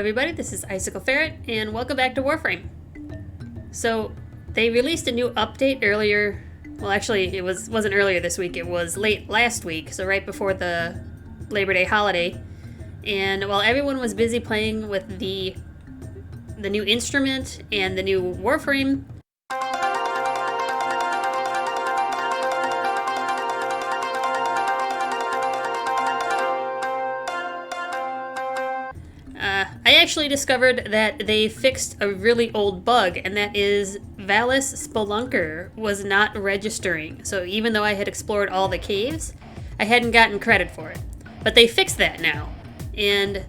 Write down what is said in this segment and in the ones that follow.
everybody, this is IcicleFerret, and welcome back to Warframe. So, they released a new update earlier, well actually it wasn't earlier this week, it was late last week, so right before the Labor Day holiday. And while everyone was busy playing with the new instrument and the new Warframe, I actually discovered that they fixed a really old bug, and that is Vallis Spelunker was not registering. So even though I had explored all the caves, I hadn't gotten credit for it. But they fixed that now. And,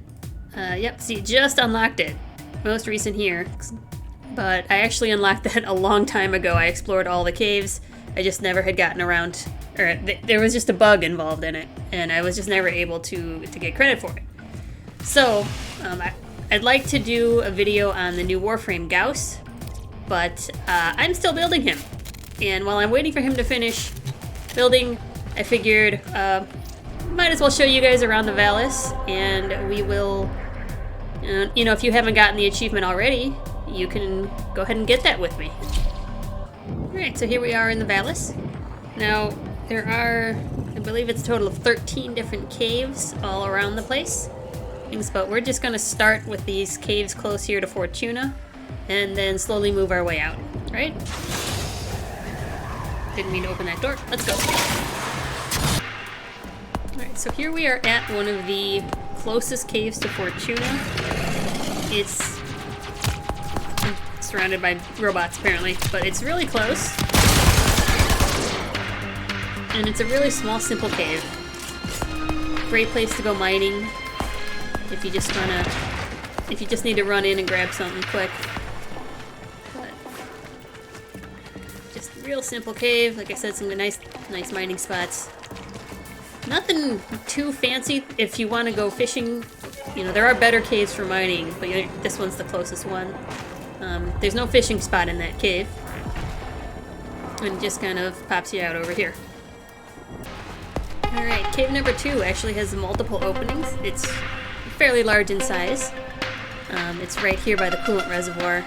yep, see, just unlocked it. Most recent here. But I actually unlocked that a long time ago. I explored all the caves. I just never had gotten around, or there was just a bug involved in it, and I was just never able to get credit for it. So, I'd like to do a video on the new Warframe Gauss, but I'm still building him. And while I'm waiting for him to finish building, I figured might as well show you guys around the Vallis, and we will, you know, if you haven't gotten the achievement already, you can go ahead and get that with me. Alright, so here we are in the Vallis. Now, there are, I believe it's a total of 13 different caves all around the place. But we're just going to start with these caves close here to Fortuna, and then slowly move our way out, right? Didn't mean to open that door. Let's go. Alright, so here we are at one of the closest caves to Fortuna. It's surrounded by robots, apparently, but it's really close. And it's a really small, simple cave. Great place to go mining. If you just need to run in and grab something quick. But just a real simple cave. Like I said, some nice mining spots. Nothing too fancy if you want to go fishing. You know, there are better caves for mining, but this one's the closest one. There's no fishing spot in that cave. And it just kind of pops you out over here. Alright, cave number 2 actually has multiple openings. It's fairly large in size. It's right here by the coolant reservoir,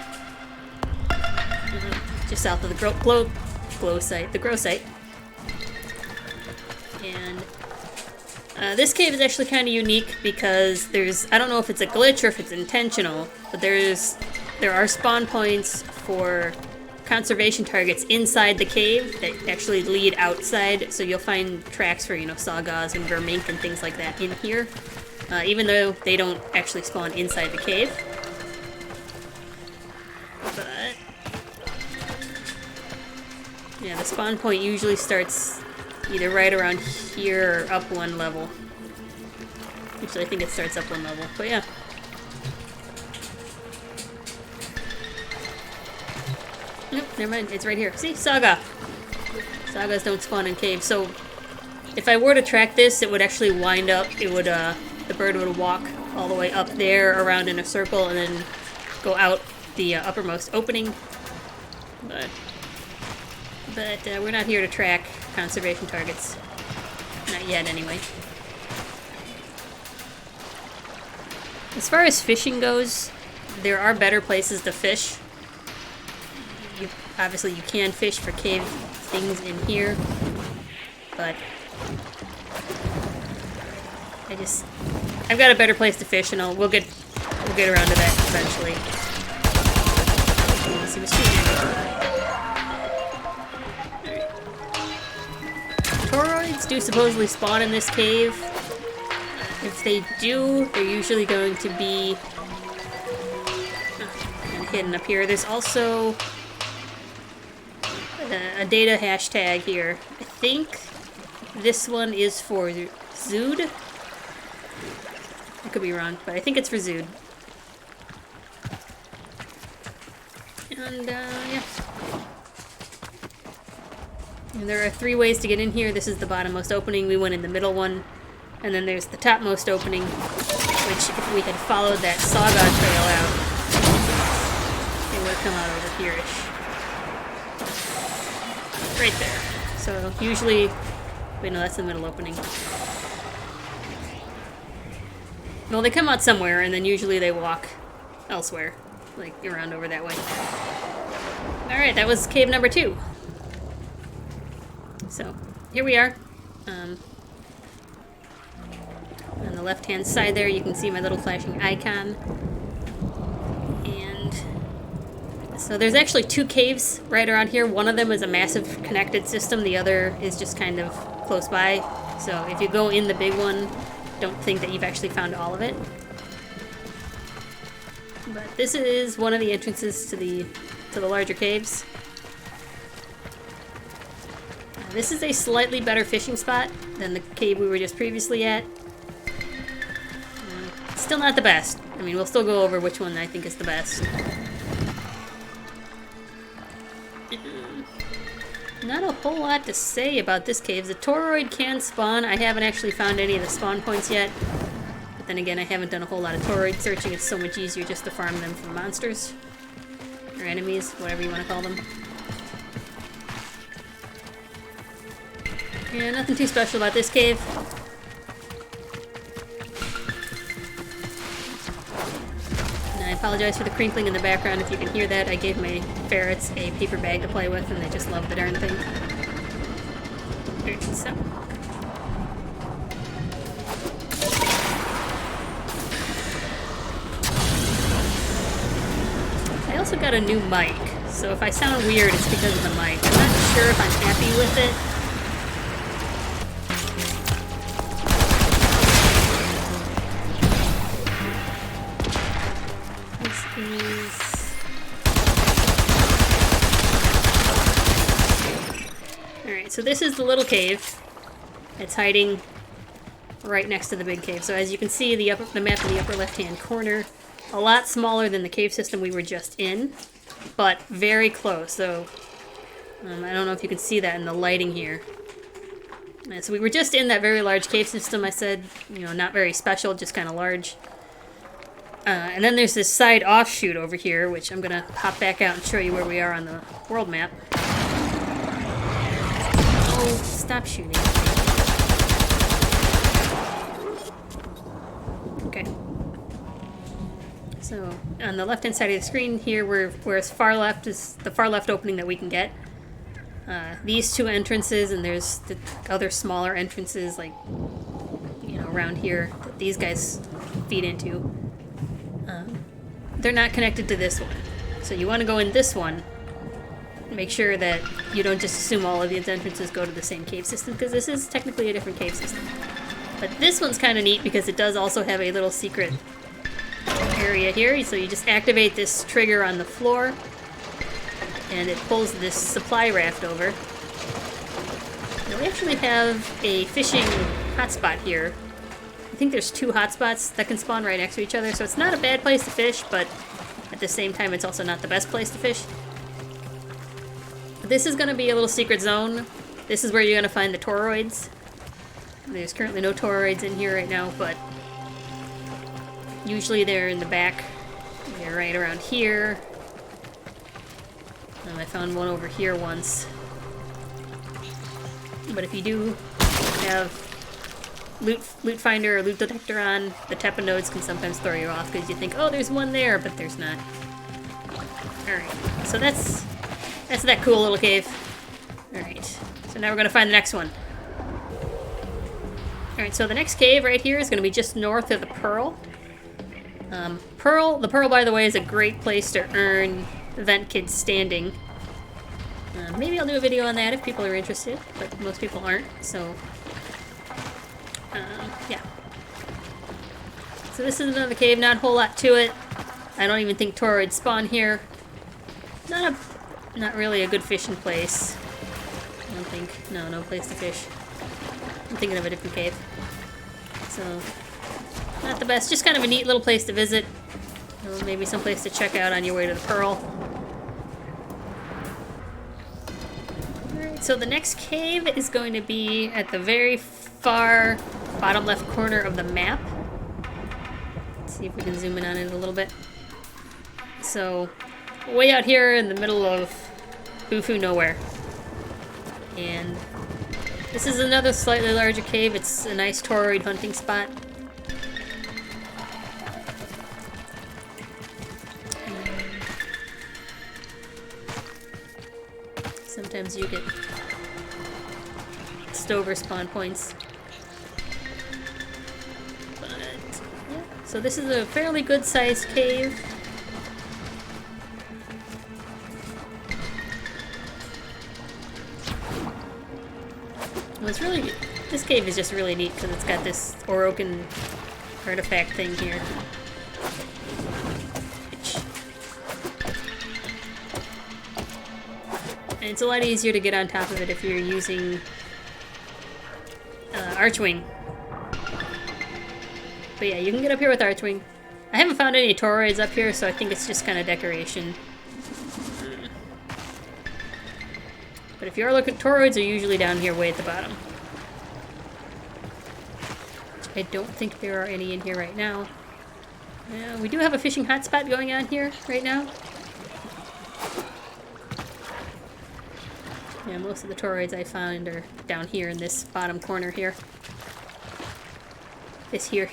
just south of the grow site. And this cave is actually kind of unique because I don't know if it's a glitch or if it's intentional, but there are spawn points for conservation targets inside the cave that actually lead outside, so you'll find tracks for, you know, sawgaws and vermink and things like that in here. Even though they don't actually spawn inside the cave. But yeah, the spawn point usually starts either right around here or up one level. Actually, I think it starts up one level, but yeah. Nope, never mind, it's right here. See, Saga! Sagas don't spawn in caves, so if I were to track this, it would actually wind up, the bird would walk all the way up there, around in a circle, and then go out the uppermost opening. But we're not here to track conservation targets. Not yet, anyway. As far as fishing goes, there are better places to fish. Obviously, you can fish for cave things in here, but I've got a better place to fish, and we'll get around to that eventually. Let's see what's shooting. Toroids do supposedly spawn in this cave. If they do, they're usually going to be kind of hidden up here. There's also a data hashtag here. I think this one is for Zood. I could be wrong, but I think it's for Zood. And, yeah. And there are 3 ways to get in here. This is the bottommost opening. We went in the middle one. And then there's the topmost opening, which, if we had followed that Saga trail out, it would have come out over here-ish. Right there. So, usually... Wait, no, that's the middle opening. Well, they come out somewhere, and then usually they walk elsewhere, like around over that way. Alright, that was cave number 2. So, here we are. On the left-hand side there, you can see my little flashing icon. And so there's actually 2 caves right around here. One of them is a massive connected system. The other is just kind of close by. So if you go in the big one, don't think that you've actually found all of it. But this is one of the entrances to the larger caves. This is a slightly better fishing spot than the cave we were just previously at. Still not the best. I mean, we'll still go over which one I think is the best. Not a whole lot to say about this cave. The Toroid can spawn. I haven't actually found any of the spawn points yet. But then again, I haven't done a whole lot of Toroid searching. It's so much easier just to farm them from monsters. Or enemies, whatever you want to call them. Yeah, nothing too special about this cave. And I apologize for the crinkling in the background if you can hear that. I gave my ferrets a paper bag to play with and they just love the darn thing. Alright, so. I also got a new mic, so if I sound weird it's because of the mic. I'm not sure if I'm happy with it. Alright, so this is the little cave. It's hiding right next to the big cave. So as you can see, the map in the upper left-hand corner, a lot smaller than the cave system we were just in, but very close. So I don't know if you can see that in the lighting here. So we were just in that very large cave system. I said, you know, not very special, just kind of large. And then there's this side offshoot over here, which I'm going to pop back out and show you where we are on the world map. Oh, stop shooting. Okay. So, on the left-hand side of the screen here, we're as far left is the far left opening that we can get. These 2 entrances, and there's the other smaller entrances, like, you know, around here that these guys feed into. They're not connected to this one. So you want to go in this one. Make sure that you don't just assume all of these entrances go to the same cave system, because this is technically a different cave system. But this one's kind of neat because it does also have a little secret area here. So you just activate this trigger on the floor, and it pulls this supply raft over. Now we actually have a fishing hotspot here. I think there's 2 hotspots that can spawn right next to each other, so it's not a bad place to fish, but at the same time it's also not the best place to fish. This is going to be a little secret zone. This is where you're going to find the Toroids. There's currently no Toroids in here right now, but usually they're in the back. They're right around here. And I found one over here once. But if you do have loot finder or loot detector on, the Tepa nodes can sometimes throw you off because you think, oh, there's one there, but there's not. Alright, so that's that cool little cave. Alright, so now we're going to find the next one. Alright, so the next cave right here is going to be just north of the Pearl. The Pearl, by the way, is a great place to earn Event Kid standing. Maybe I'll do a video on that if people are interested, but most people aren't, so yeah. So this is another cave, not a whole lot to it. I don't even think Toroids spawn here. Not really a good fishing place. I don't think. No place to fish. I'm thinking of a different cave. So, not the best. Just kind of a neat little place to visit. Maybe some place to check out on your way to the Pearl. Alright, so the next cave is going to be at the very far bottom left corner of the map. Let's see if we can zoom in on it a little bit. So, way out here in the middle of Bufu nowhere. And this is another slightly larger cave. It's a nice Toroid hunting spot. as you get Stover spawn points. But, yeah. So this is a fairly good sized cave. Well, it's really, this cave is just really neat because it's got this Orokin artifact thing here. And it's a lot easier to get on top of it if you're using Archwing. But yeah, you can get up here with Archwing. I haven't found any Toroids up here, so I think it's just kind of decoration. But if you are looking, Toroids are usually down here way at the bottom. I don't think there are any in here right now. We do have a fishing hotspot going on here right now. Yeah, most of the Toroids I found are down here in this bottom corner here. This here.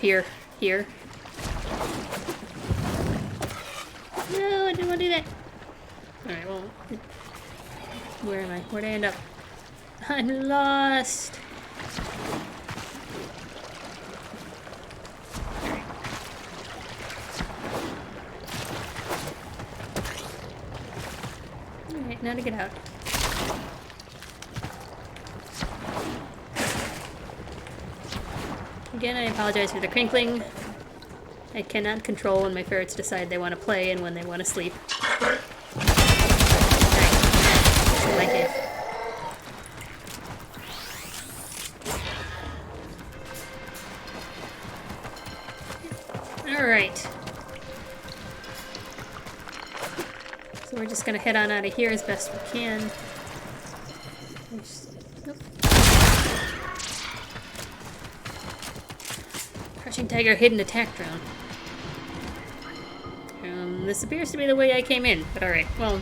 No, I didn't want to do that. Alright, well, where am I? Where'd I end up? I'm lost. Alright, now to get out. Again, I apologize for the crinkling. I cannot control when my ferrets decide they want to play and when they want to sleep. Alright, in my cave. Alright. So we're just gonna head on out of here as best we can. Nope. Crushing Tiger hidden attack drone. This appears to be the way I came in, but alright. Well,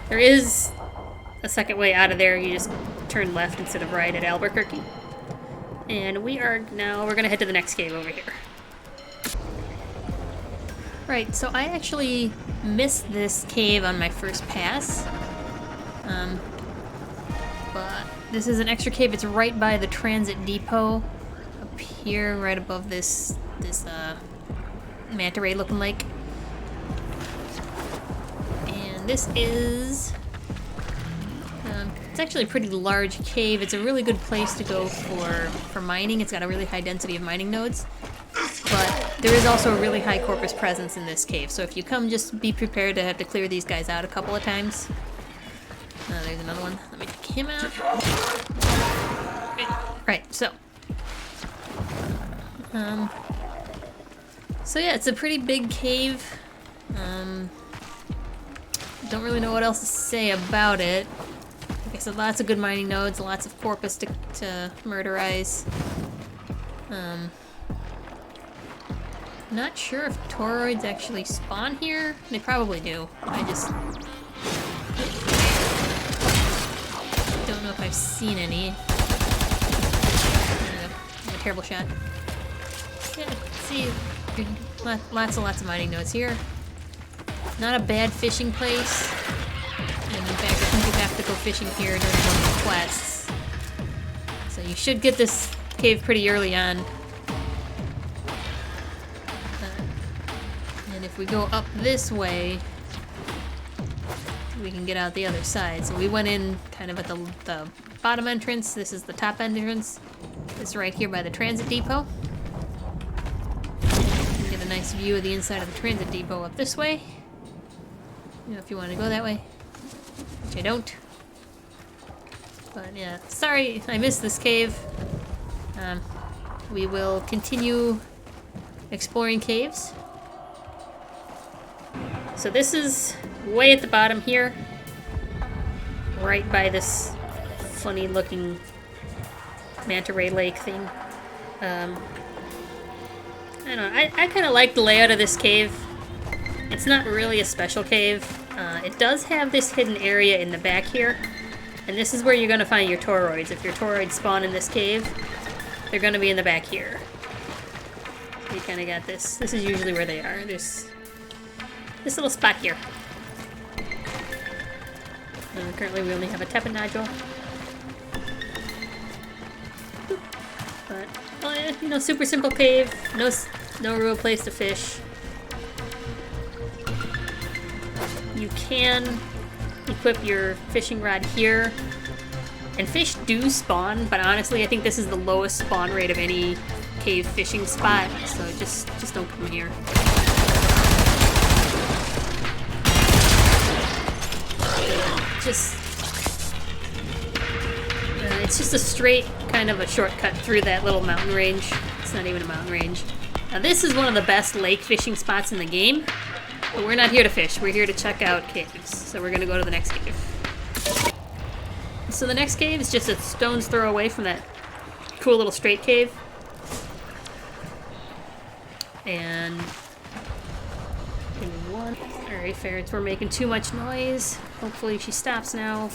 there is a second way out of there. You just turn left instead of right at Albuquerque. And we're gonna head to the next cave over here. Right, so I actually missed this cave on my first pass. But this is an extra cave. It's right by the transit depot. Up here, right above this manta ray looking lake. And this is it's actually a pretty large cave. It's a really good place to go for mining. It's got a really high density of mining nodes. But there is also a really high corpus presence in this cave. So if you come, just be prepared to have to clear these guys out a couple of times. There's another one. Let me take him out. Right, so. So yeah, it's a pretty big cave. Don't really know what else to say about it. Like I said, lots of good mining nodes, lots of corpus to murderize. Not sure if Toroids actually spawn here. They probably do. I just don't know if I've seen any. I'm a terrible shot. Yeah, see, lots of mining nodes here. Not a bad fishing place. And in fact, I think you have to go fishing here during one of the quests. So you should get this cave pretty early on. And if we go up this way, we can get out the other side. So we went in kind of at the bottom entrance. This is the top entrance. It's right here by the transit depot. You can get a nice view of the inside of the transit depot up this way. You know, if you want to go that way, which I don't. But yeah, sorry I missed this cave. We will continue exploring caves. So this is way at the bottom here, right by this funny looking manta ray lake thing. I don't know, I kind of like the layout of this cave. It's not really a special cave. It does have this hidden area in the back here, and this is where you're going to find your Toroids. If your Toroids spawn in this cave, they're going to be in the back here. So you kind of got this. This is usually where they are. There's this little spot here. Currently we only have a tepid nodule. But, you know, super simple cave. No real place to fish. You can equip your fishing rod here. And fish do spawn, but honestly I think this is the lowest spawn rate of any cave fishing spot, so just don't come here. It's just a straight kind of a shortcut through that little mountain range. It's not even a mountain range. Now this is one of the best lake fishing spots in the game, but we're not here to fish. We're here to check out caves. So we're gonna go to the next cave. So the next cave is just a stone's throw away from that cool little straight cave. And alright, ferrets, we're making too much noise. Hopefully she stops now.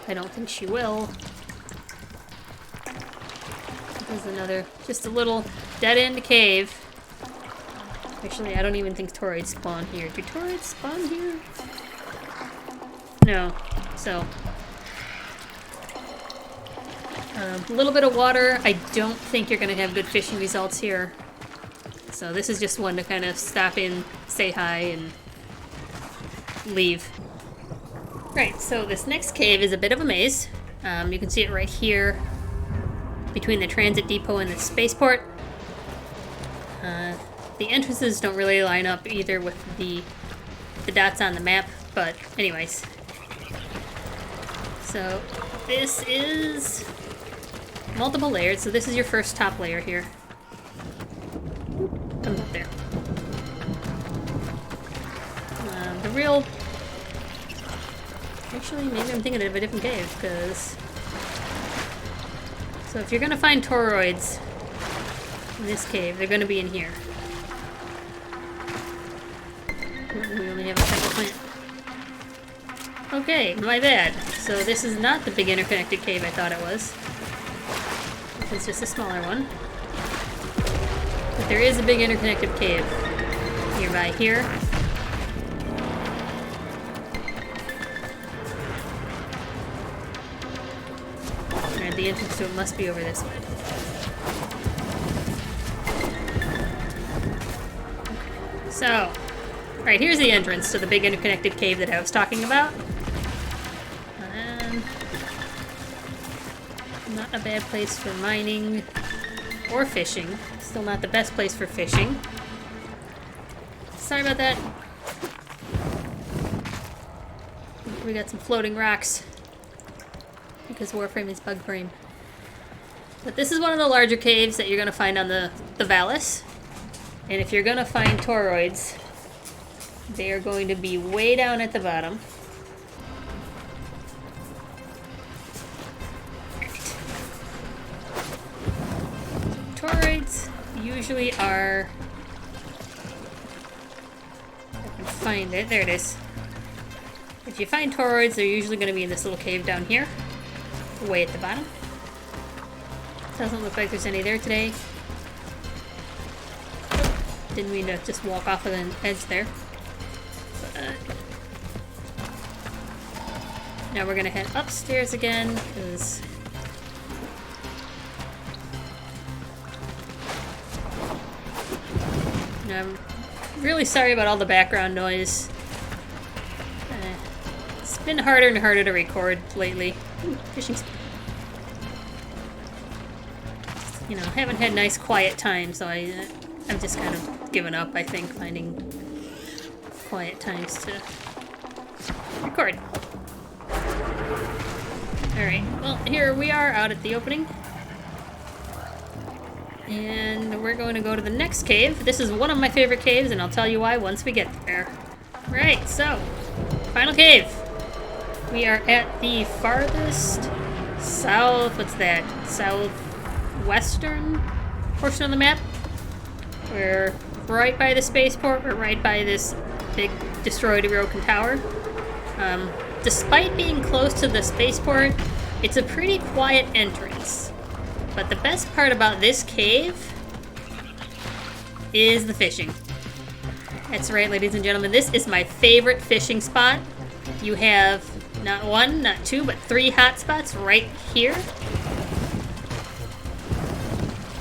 I don't think she will. There's another, just a little dead-end cave. Actually, I don't even think Toroids spawn here. Do Toroids spawn here? No. So, a little bit of water. I don't think you're going to have good fishing results here. So this is just one to kind of stop in, say hi, and leave. Right, so this next cave is a bit of a maze. You can see it right here between the transit depot and the spaceport. The entrances don't really line up either with the dots on the map, but anyways. So this is multiple layered, so this is your first top layer here. Comes up there. The real... Actually, maybe I'm thinking of a different cave, because... So if you're gonna find toroids in this cave, they're gonna be in here. We only have a second plant. Okay, my bad. So this is not the big interconnected cave I thought it was. It's just a smaller one. But there is a big interconnected cave nearby here. Alright, the entrance to it must be over this way. Okay. So, alright, here's the entrance to the big interconnected cave that I was talking about. Not a bad place for mining or fishing. Still not the best place for fishing. Sorry about that. We got some floating rocks because Warframe is bug frame. But this is one of the larger caves that you're going to find on the Vallis. And if you're going to find toroids, they are going to be way down at the bottom. Toroids usually are... I can find it. There it is. If you find toroids, they're usually going to be in this little cave down here, way at the bottom. Doesn't look like there's any there today. Didn't mean to just walk off of the edge there. But, now we're going to head upstairs again, because... I'm really sorry about all the background noise. It's been harder and harder to record lately. Ooh, fishing spot. You know, haven't had nice quiet time, so I've just kind of given up, I think, finding quiet times to record. Alright, well, here we are out at the opening. And we're going to go to the next cave. This is one of my favorite caves, and I'll tell you why once we get there. Right, so, final cave. We are at the farthest south, what's that? Southwestern portion of the map. We're right by the spaceport. We're right by this big destroyed broken tower. Despite being close to the spaceport, it's a pretty quiet entrance. But the best part about this cave is the fishing. That's right, ladies and gentlemen, this is my favorite fishing spot. You have not one, not two, but 3 hotspots right here.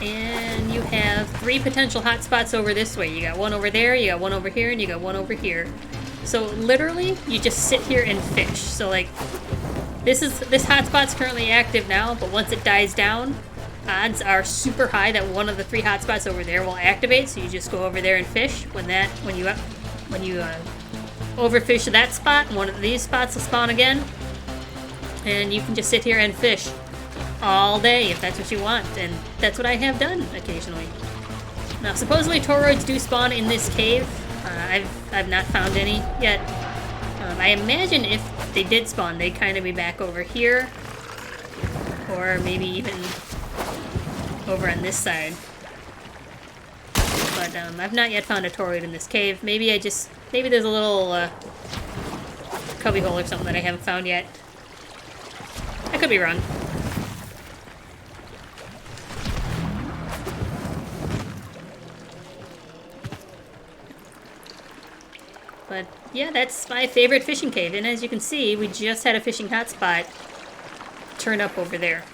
And you have 3 potential hotspots over this way. You got one over there, you got one over here, and you got one over here. So literally, you just sit here and fish. So like, this hotspot's currently active now, but once it dies down, odds are super high that one of the 3 hotspots over there will activate. So you just go over there and fish. When you overfish that spot, one of these spots will spawn again, and you can just sit here and fish all day if that's what you want, and that's what I have done occasionally. Now, supposedly Toroids do spawn in this cave. I've not found any yet. I imagine if they did spawn, they'd kind of be back over here, or maybe even over on this side. But I've not yet found a Toroid in this cave. Maybe there's a little cubbyhole or something that I haven't found yet. I could be wrong. But yeah, that's my favorite fishing cave, and as you can see, we just had a fishing hotspot turn up over there.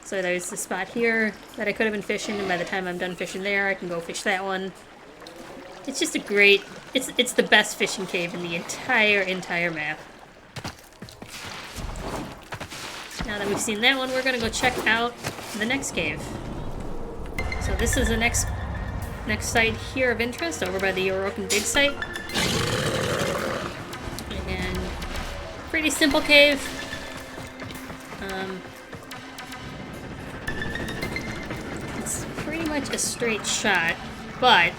So there's the spot here that I could have been fishing, and by the time I'm done fishing there, I can go fish that one. It's just a great, it's the best fishing cave in the entire map. Now that we've seen that one, we're gonna go check out the next cave. So this is the next site here of interest, over by the Oroken dig site. And pretty simple cave. It's pretty much a straight shot, but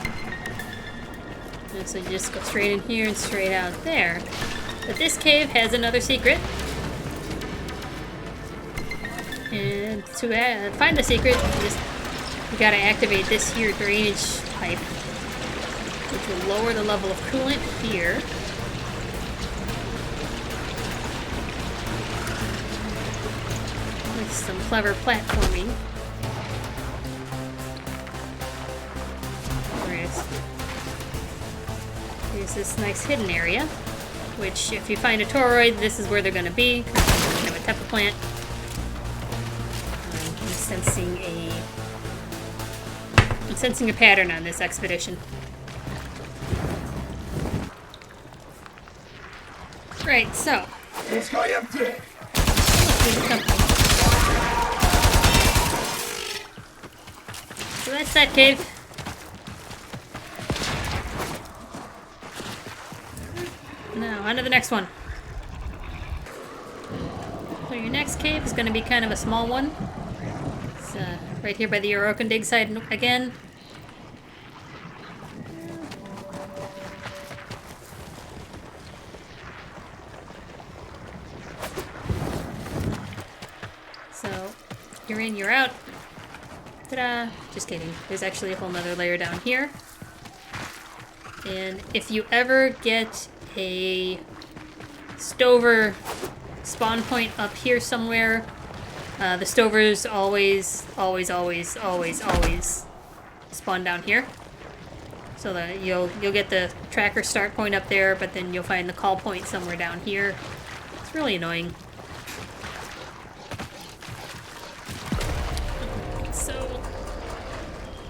so you just go straight in here and straight out there. But this cave has another secret. And to find the secret, you gotta activate this here drainage pipe, which will lower the level of coolant here. With some clever platforming. There's this nice hidden area, which if you find a Toroid, this is where they're gonna be. Kind of a Tepa plant. I'm sensing a pattern on this expedition. Right, so. So that's that cave. Now, on to the next one. So your next cave is going to be kind of a small one. It's right here by the Oroken dig site again. So, you're in, you're out. Ta-da! Just kidding. There's actually a whole nother layer down here. And if you ever get a stover spawn point up here somewhere, the stovers always spawn down here. So that you'll get the tracker start point up there, but then you'll find the call point somewhere down here. It's really annoying. So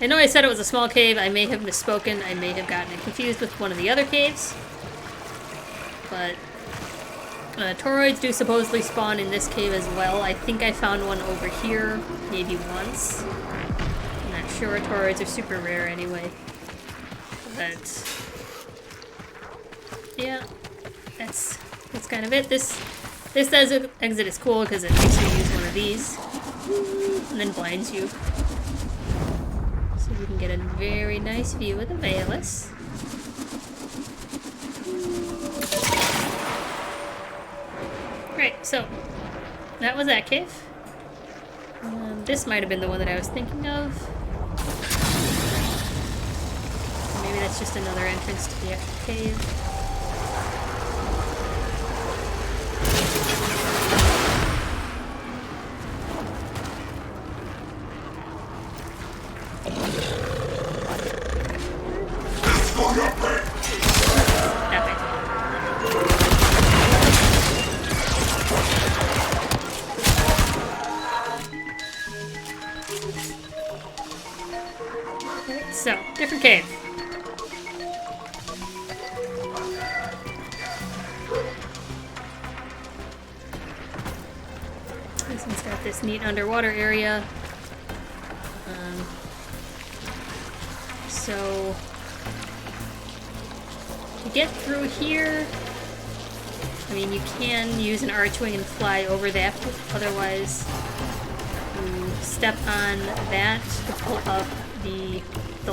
I know I said it was a small cave. I may have misspoken. I may have gotten it confused with one of the other caves. But Toroids do supposedly spawn in this cave as well. I think I found one over here, maybe once. I'm not sure. Toroids are super rare anyway. But yeah, that's kind of it. This exit is cool because it makes you use one of these and then blinds you, so you can get a very nice view of the Vallis. Right, so that was that cave. This might have been the one that I was thinking of. Maybe that's just another entrance to the actual cave. Okay, so, different cave. This one's got this neat underwater area. So, to get through here, I mean, you can use an archwing and fly over that, otherwise you step on that to pull up the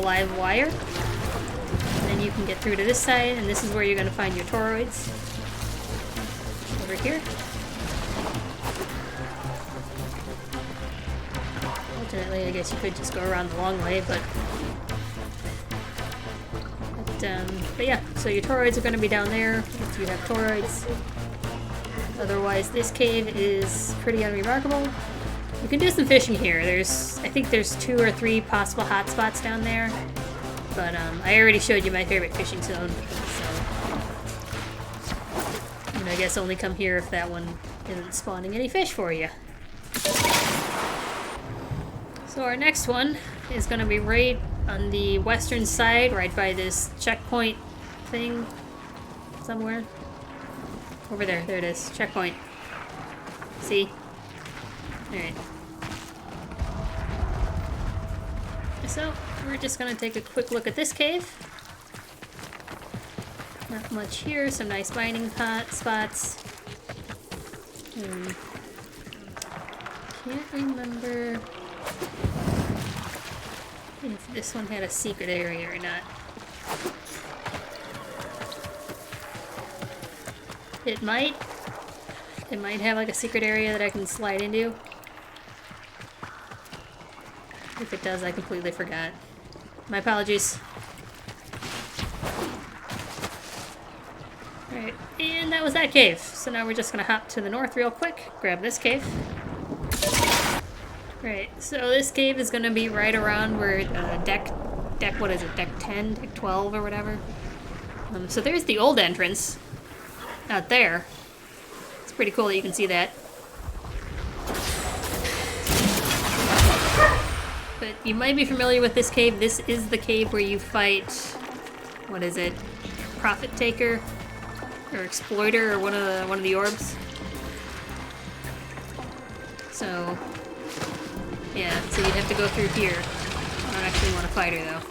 live wire. And then you can get through to this side, and this is where you're going to find your toroids. Over here. Ultimately, I guess you could just go around the long way, but yeah, so your toroids are going to be down there if you have toroids. Otherwise, this cave is pretty unremarkable. You can do some fishing here. I think there's 2 or 3 possible hotspots down there, but I already showed you my favorite fishing zone, so I guess only come here if that one isn't spawning any fish for you. So our next one is going to be right on the western side, right by this checkpoint thing somewhere. Over there. There it is. Checkpoint. See? Alright. So, we're just going to take a quick look at this cave. Not much here. Some nice mining spots. Can't remember if this one had a secret area or not. It might. It might have like a secret area that I can slide into. If it does, I completely forgot. My apologies. Alright, and that was that cave. So now we're just gonna hop to the north real quick, grab this cave. Right, so this cave is gonna be right around where deck, what is it, deck 10, deck 12 or whatever. So there's the old entrance out there. It's pretty cool that you can see that. But you might be familiar with this cave. This is the cave where you fight, what is it, Profit Taker or Exploiter or one of the orbs. So yeah, so you'd have to go through here. I don't actually want to fight her though.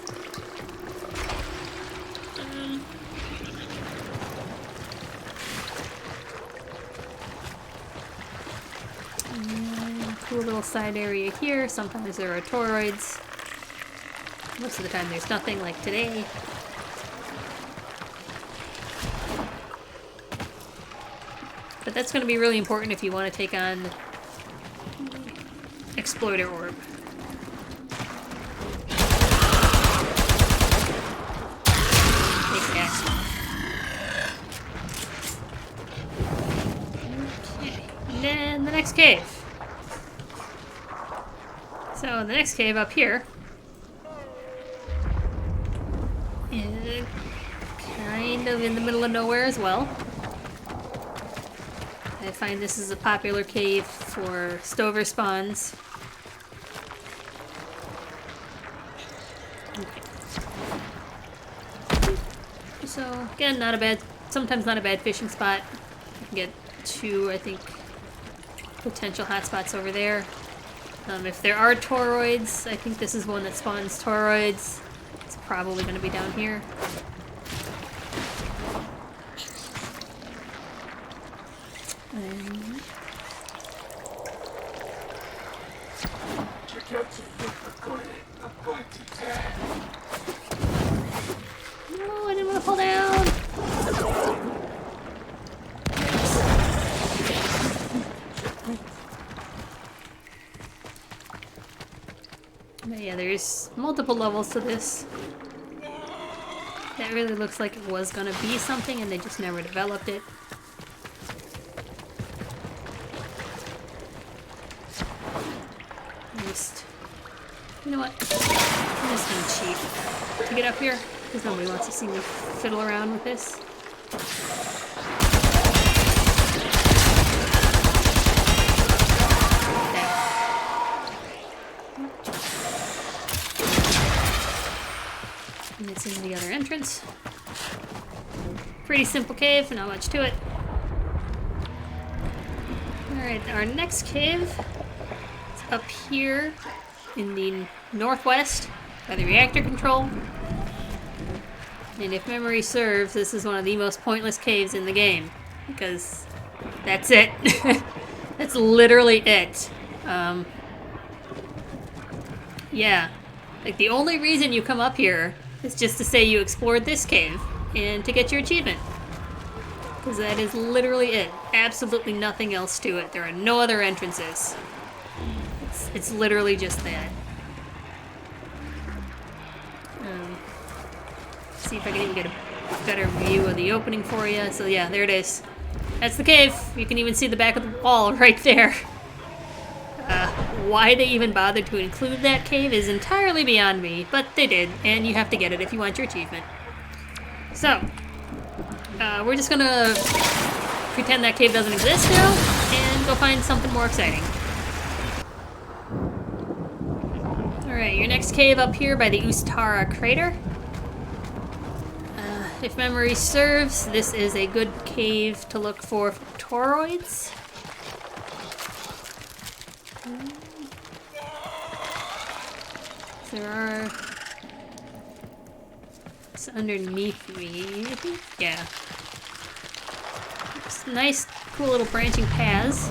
Cool little side area here. Sometimes there are toroids. Most of the time there's nothing, like today. But that's going to be really important if you want to take on Exploiter Orb. Take that. Okay. And then the next cave. So the next cave up here is kind of in the middle of nowhere as well. I find this is a popular cave for stover spawns. Okay. So again, sometimes not a bad fishing spot. You can get 2, I think, potential hotspots over there. If there are toroids, I think this is one that spawns toroids. It's probably going to be down here. No, I didn't want to fall down. But yeah, there's multiple levels to this. That really looks like it was gonna be something and they just never developed it. You know what? I'm just gonna cheat to get up here because nobody wants to see me fiddle around with this. And it's in the other entrance. Pretty simple cave, not much to it. Alright, our next cave is up here in the northwest by the reactor control. And if memory serves, this is one of the most pointless caves in the game. Because that's it. That's literally it. Yeah. Like, the only reason you come up here is just to say you explored this cave and to get your achievement. Because that is literally it. Absolutely nothing else to it. There are no other entrances. It's literally just that. See if I can even get a better view of the opening for you. So yeah, there it is. That's the cave. You can even see the back of the wall right there. Why they even bothered to include that cave is entirely beyond me, but they did, and you have to get it if you want your achievement. So, we're just gonna pretend that cave doesn't exist now, and go find something more exciting. Alright, your next cave up here by the Ustara crater. If memory serves, this is a good cave to look for toroids. There are... It's underneath me, I think? Yeah. It's nice, cool little branching paths.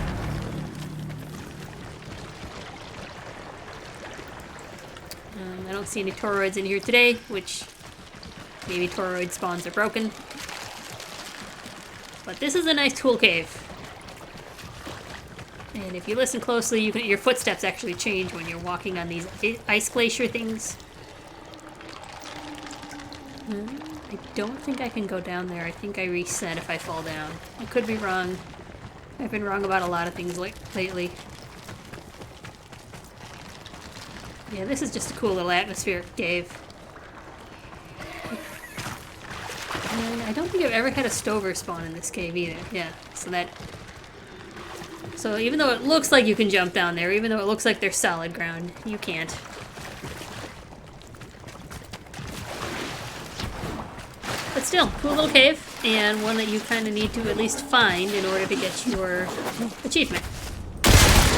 I don't see any toroids in here today, which maybe toroid spawns are broken. But this is a nice cool cave. And if you listen closely, your footsteps actually change when you're walking on these ice glacier things. I don't think I can go down there. I think I reset if I fall down. I could be wrong. I've been wrong about a lot of things lately. Yeah, this is just a cool little atmospheric cave. And I don't think I've ever had a stover spawn in this cave either. Yeah, so even though it looks like you can jump down there, even though it looks like there's solid ground, you can't. But still, cool little cave, and one that you kind of need to at least find in order to get your achievement.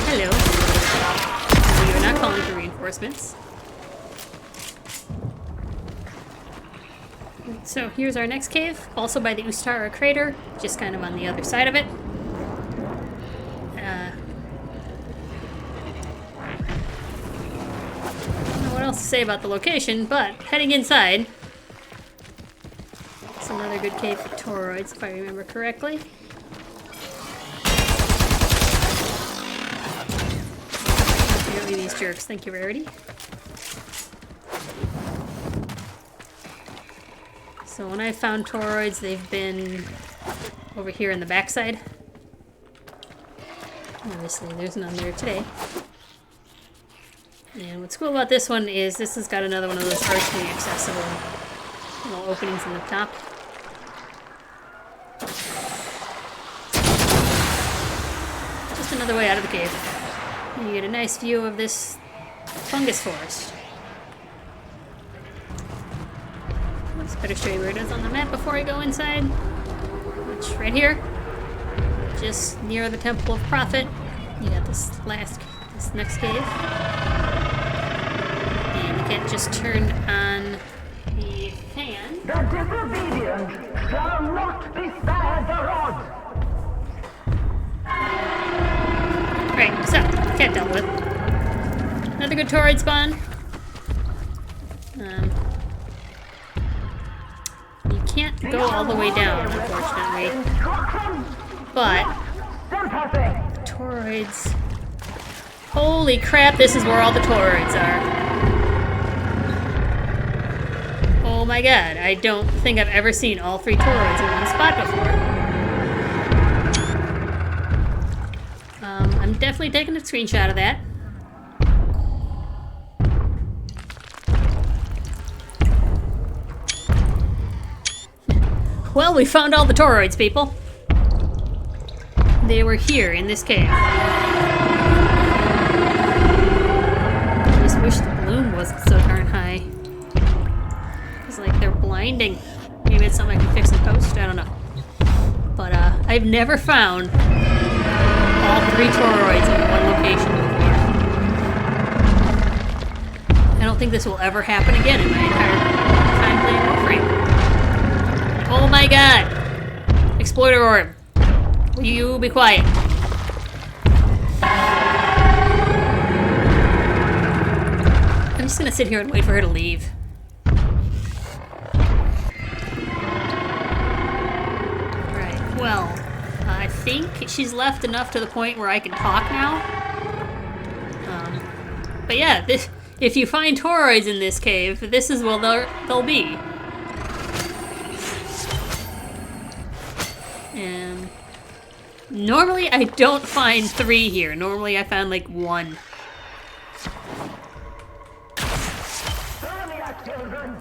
Hello. So you're not calling for reinforcements. So here's our next cave, also by the Ustara crater, just kind of on the other side of it. I don't know what else to say about the location, but heading inside, it's another good cave for toroids, if I remember correctly. Apparently these jerks think you're rarity. So when I found toroids, they've been over here in the backside. Obviously, there's none there today. And what's cool about this one is this has got another one of those archly accessible little openings in the top. Just another way out of the cave. And you get a nice view of this fungus forest. Let's better show you where it is on the map before I go inside. Which, right here, just near the Temple of Prophet, you got this next cave. And you can't just turn on the fan. The disobedient shall not be spared the rod! Right, so, cat dealt with. Another good toroid spawn. You can't go all the way down, unfortunately. But the toroids... Holy crap, this is where all the toroids are. Oh my god, I don't think I've ever seen all three toroids in one spot before. I'm definitely taking a screenshot of that. Well, we found all the toroids, people. They were here in this cave. I just wish the bloom wasn't so darn high. It's like, blinding. Maybe it's something I can fix in post. I don't know. But I've never found all 3 toroids in one location before. I don't think this will ever happen again in my entire time playing Warframe. Oh my god! Exploiter Orb. Will you be quiet? I'm just gonna sit here and wait for her to leave. Alright, well, I think she's left enough to the point where I can talk now. But yeah, if you find toroids in this cave, this is where they'll be. And normally I don't find 3 here. Normally I found like 1. Earlier, children.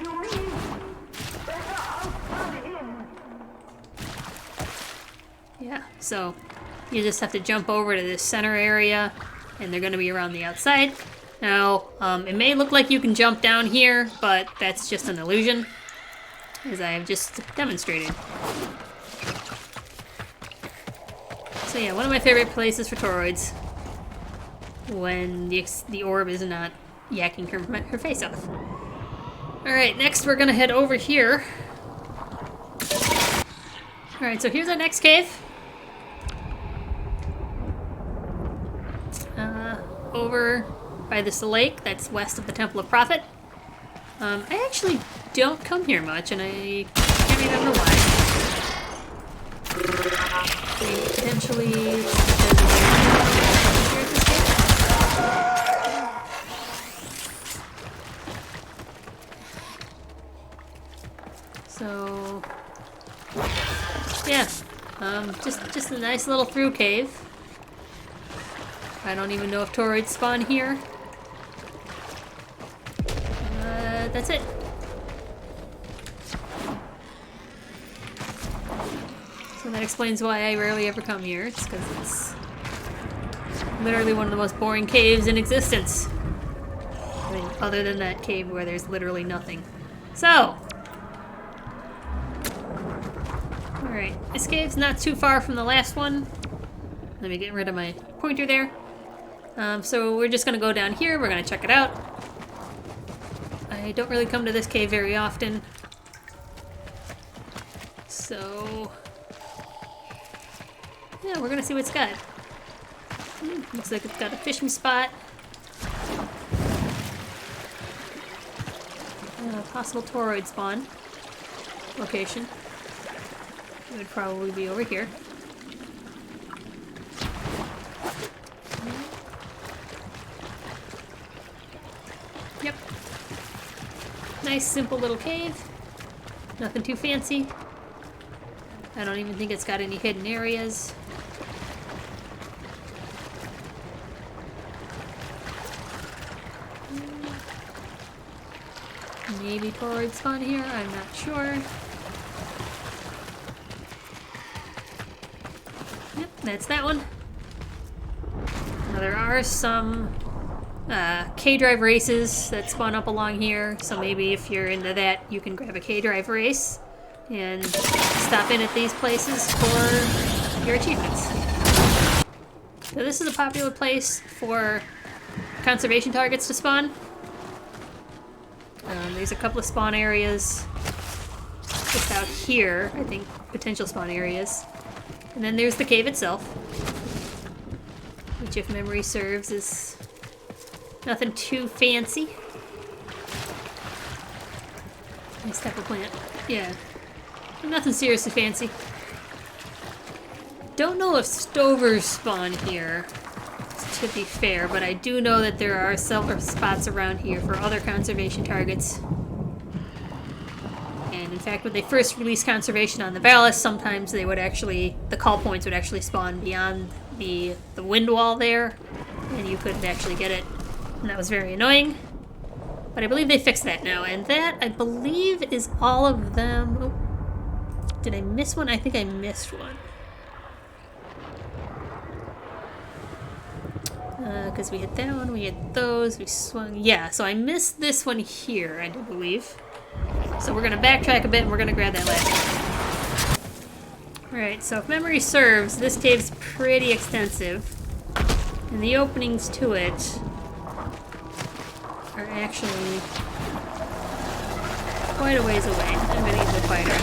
You mean better outside in. Yeah, so you just have to jump over to this center area, and they're going to be around the outside. Now, it may look like you can jump down here, but that's just an illusion, as I have just demonstrated. So yeah, one of my favorite places for toroids, when the orb is not yakking her face off. Alright, next we're going to head over here. Alright, so here's our next cave. Over by this lake that's west of the Temple of Prophet. I actually don't come here much, and I can't remember why. Potentially so yeah, just a nice little through cave. I don't even know if toroids spawn here. That's it. So that explains why I rarely ever come here. It's because it's literally one of the most boring caves in existence. I mean, other than that cave where there's literally nothing. So, alright, this cave's not too far from the last one. Let me get rid of my pointer there. So we're just gonna go down here, we're gonna check it out. I don't really come to this cave very often. So yeah, we're gonna see what it's got. Looks like it's got a fishing spot. Possible toroid spawn location. It would probably be over here. Yep. Nice, simple little cave. Nothing too fancy. I don't even think it's got any hidden areas. Maybe toroid spawn here, I'm not sure. Yep, that's that one. Now there are some K-Drive races that spawn up along here, so maybe if you're into that, you can grab a K-Drive race and stop in at these places for your achievements. So this is a popular place for conservation targets to spawn. There's a couple of spawn areas just out here, I think, potential spawn areas. And then there's the cave itself, which if memory serves is nothing too fancy. Nice type of plant. Yeah. Nothing seriously fancy. Don't know if stovers spawn here, to be fair, but I do know that there are several spots around here for other conservation targets. And in fact, when they first released conservation on the Vallis, sometimes they would actually, the call points would actually spawn beyond the wind wall there, and you couldn't actually get it. And that was very annoying. But I believe they fixed that now, and that, I believe, is all of them. Oh, did I miss one? I think I missed one. Because we hit that one, we hit those, we swung. Yeah, so I missed this one here, I do believe. So we're gonna backtrack a bit and we're gonna grab that last one. Alright, so if memory serves, this cave's pretty extensive. And the openings to it are actually quite a ways away. I'm gonna get the fighter.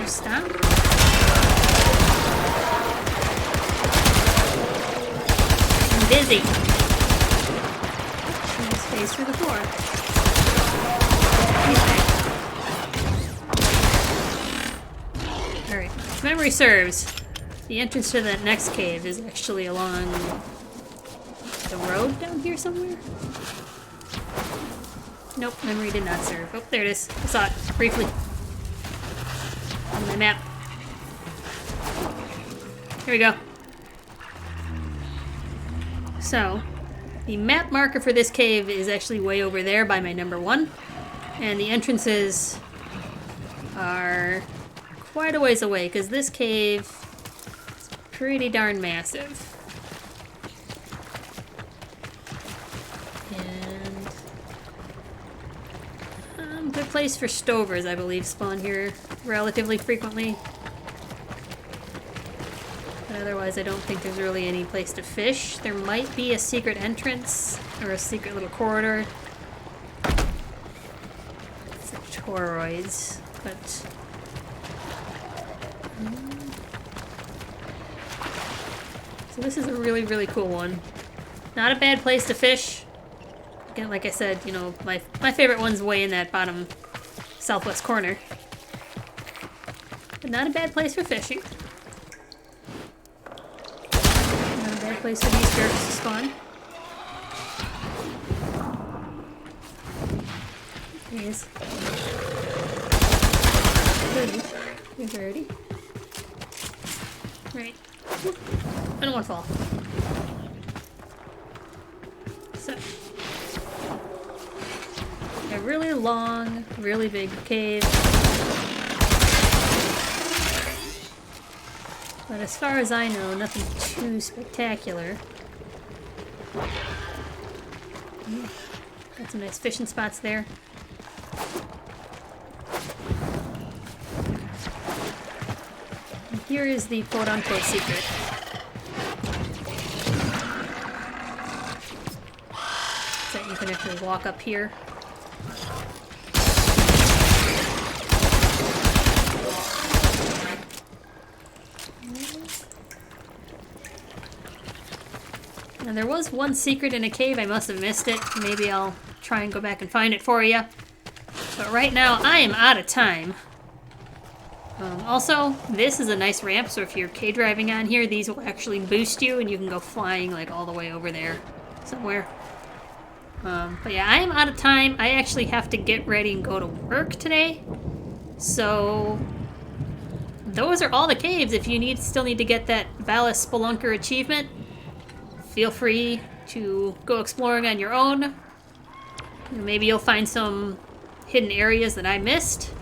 Stop. I'm busy. Space through the floor. Alright, if memory serves, the entrance to that next cave is actually along the road down here somewhere. Nope, memory did not serve. Oh, there it is. I saw it briefly on my map. Here we go. So, the map marker for this cave is actually way over there by my number 1. And the entrances are quite a ways away, because this cave is pretty darn massive. And good place for stovers, I believe, spawn here relatively frequently. But otherwise, I don't think there's really any place to fish. There might be a secret entrance or a secret little corridor. It's like toroids, but so this is a really, really cool one. Not a bad place to fish. Again, like I said, you know, my favorite one's way in that bottom southwest corner. But not a bad place for fishing. Not a bad place for these jerks to spawn. There he is. Here's already. Right. I don't want to fall. So. A really long, really big cave. But as far as I know, nothing too spectacular. Got some nice fishing spots there. And here is the quote-unquote secret. So you can actually walk up here. And there was one secret in a cave. I must have missed it. Maybe I'll try and go back and find it for you. But right now, I am out of time. Also, this is a nice ramp, so if you're K-driving on here, these will actually boost you, and you can go flying like all the way over there somewhere. But yeah, I am out of time. I actually have to get ready and go to work today. So those are all the caves. If you still need to get that Vallis Spelunker Achievement, feel free to go exploring on your own. Maybe you'll find some hidden areas that I missed.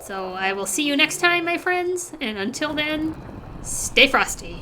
So I will see you next time, my friends, and until then, stay frosty.